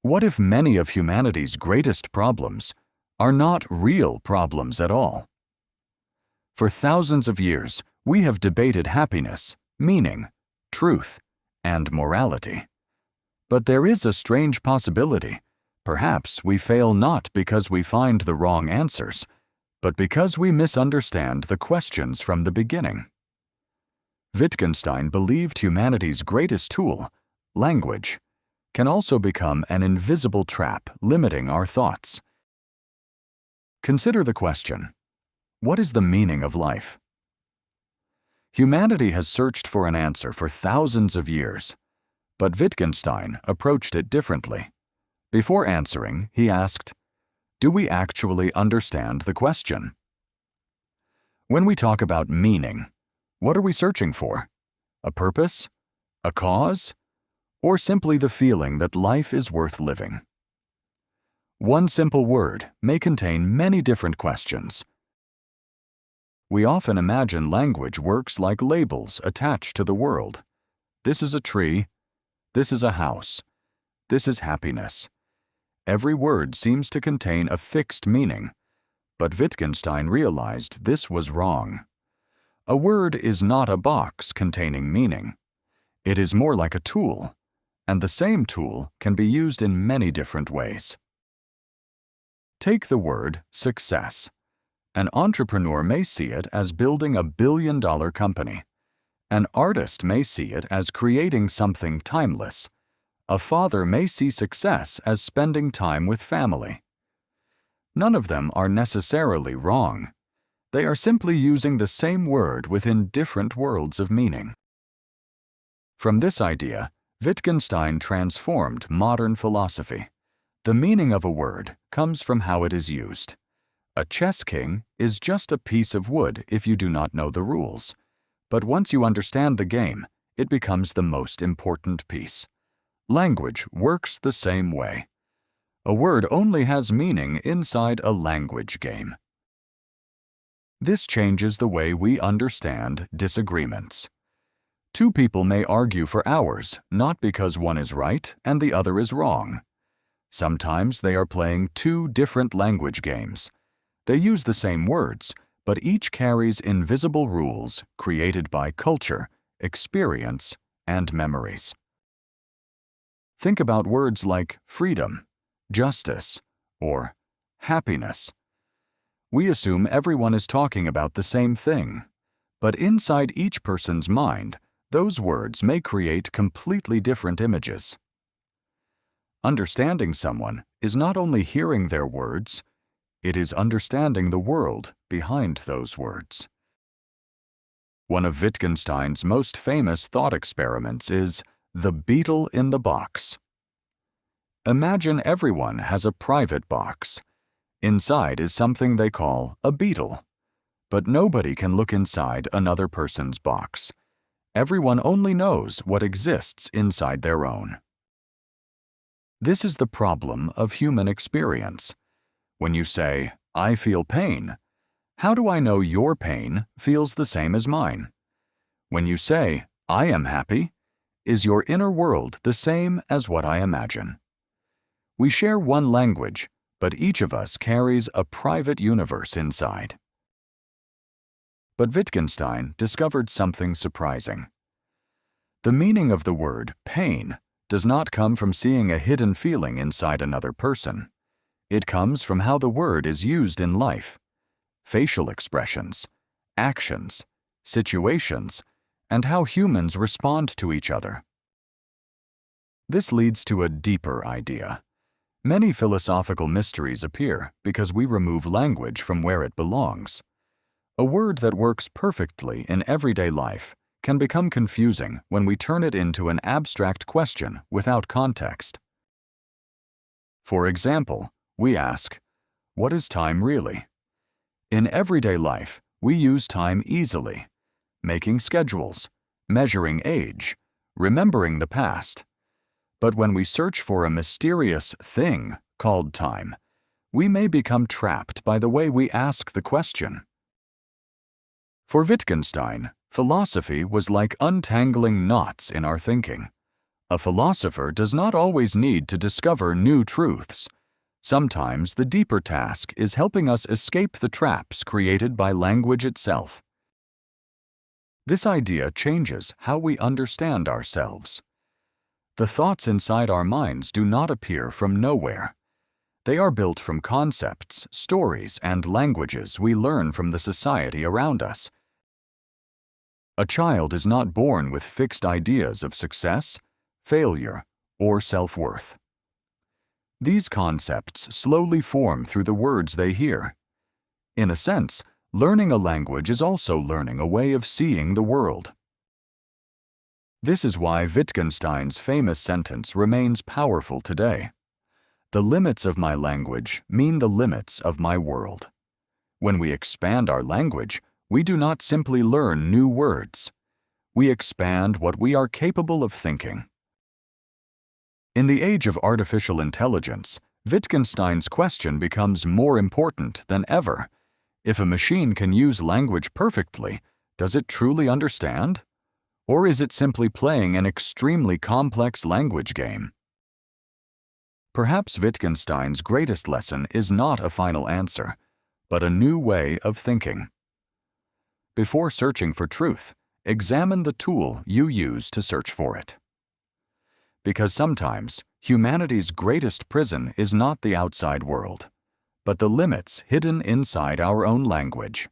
What if many of humanity's greatest problems are not real problems at all? For thousands of years, we have debated happiness, meaning, truth, and morality. But there is a strange possibility. Perhaps we fail not because we find the wrong answers, but because we misunderstand the questions from the beginning. Wittgenstein believed humanity's greatest tool, language, can also become an invisible trap limiting our thoughts. Consider the question, what is the meaning of life? Humanity has searched for an answer for thousands of years, but Wittgenstein approached it differently. Before answering, he asked, do we actually understand the question? When we talk about meaning, what are we searching for? A purpose? A cause? Or simply the feeling that life is worth living? One simple word may contain many different questions. We often imagine language works like labels attached to the world. This is a tree. This is a house. This is happiness. Every word seems to contain a fixed meaning, but Wittgenstein realized this was wrong. A word is not a box containing meaning. It is more like a tool, and the same tool can be used in many different ways. Take the word success. An entrepreneur may see it as building a billion-dollar company. An artist may see it as creating something timeless. A father may see success as spending time with family. None of them are necessarily wrong. They are simply using the same word within different worlds of meaning. From this idea, Wittgenstein transformed modern philosophy. The meaning of a word comes from how it is used. A chess king is just a piece of wood if you do not know the rules. But once you understand the game, it becomes the most important piece. Language works the same way. A word only has meaning inside a language game. This changes the way we understand disagreements. Two people may argue for hours, not because one is right and the other is wrong. Sometimes they are playing two different language games. They use the same words, but each carries invisible rules created by culture, experience, and memories. Think about words like freedom, justice, or happiness. We assume everyone is talking about the same thing, but inside each person's mind, those words may create completely different images. Understanding someone is not only hearing their words, it is understanding the world behind those words. One of Wittgenstein's most famous thought experiments is the beetle in the box. Imagine everyone has a private box. Inside is something they call a beetle. But nobody can look inside another person's box. Everyone only knows what exists inside their own. This is the problem of human experience. When you say, I feel pain, how do I know your pain feels the same as mine? When you say, I am happy, is your inner world the same as what I imagine? We share one language, but each of us carries a private universe inside. But Wittgenstein discovered something surprising. The meaning of the word pain does not come from seeing a hidden feeling inside another person. It comes from how the word is used in life. Facial expressions, actions, situations, and how humans respond to each other. This leads to a deeper idea. Many philosophical mysteries appear because we remove language from where it belongs. A word that works perfectly in everyday life can become confusing when we turn it into an abstract question without context. For example, we ask, what is time really? In everyday life, we use time easily, making schedules, measuring age, remembering the past. But when we search for a mysterious thing called time, we may become trapped by the way we ask the question. For Wittgenstein, philosophy was like untangling knots in our thinking. A philosopher does not always need to discover new truths. Sometimes the deeper task is helping us escape the traps created by language itself. This idea changes how we understand ourselves. The thoughts inside our minds do not appear from nowhere. They are built from concepts, stories, and languages we learn from the society around us. A child is not born with fixed ideas of success, failure, or self-worth. These concepts slowly form through the words they hear. In a sense, learning a language is also learning a way of seeing the world. This is why Wittgenstein's famous sentence remains powerful today. The limits of my language mean the limits of my world. When we expand our language, we do not simply learn new words. We expand what we are capable of thinking. In the age of artificial intelligence, Wittgenstein's question becomes more important than ever. If a machine can use language perfectly, does it truly understand? Or is it simply playing an extremely complex language game? Perhaps Wittgenstein's greatest lesson is not a final answer, but a new way of thinking. Before searching for truth, examine the tool you use to search for it. Because sometimes, humanity's greatest prison is not the outside world, but the limits hidden inside our own language.